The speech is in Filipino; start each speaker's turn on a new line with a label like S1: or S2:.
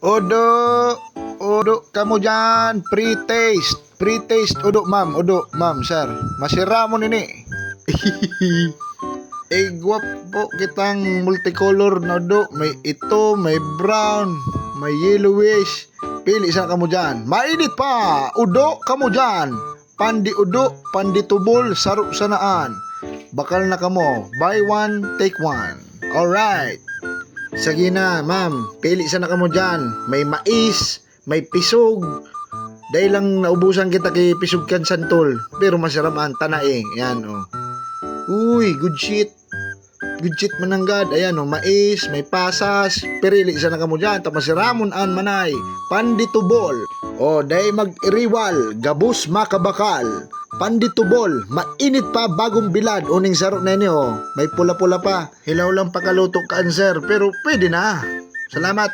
S1: Odo, odo kamu dyan, pre-taste, odo ma'am, sir, masira mo nini. Gwapo kitang multicolor na odo, may ito, may brown, may yellowish, pili sa kamu dyan, mainit pa, odo kamu dyan, pandi odo, pandi tubol, sarap sanaan, bakal na kamo, buy one, take one, alright. Sige na, ma'am. Pili sana ka mo dyan. May mais, may pisog. Dahil lang naubusan kita kay pisog kan santol. Pero masarap ang tanae. Yan, oh. Uy, good shit. Good shit mananggad. Ayan, oh. Mais, may pasas. Pirili sana ka mo dyan. Tapos ramon an manay. Panditubol. Oh, dahil mag-iriwal. Gabus makabakal. Panditubol, mainit pa bagong bilad, uning sarok na niyo, may pula-pula pa, hilaw lang pakaluto cancer, pero pwede na. Salamat.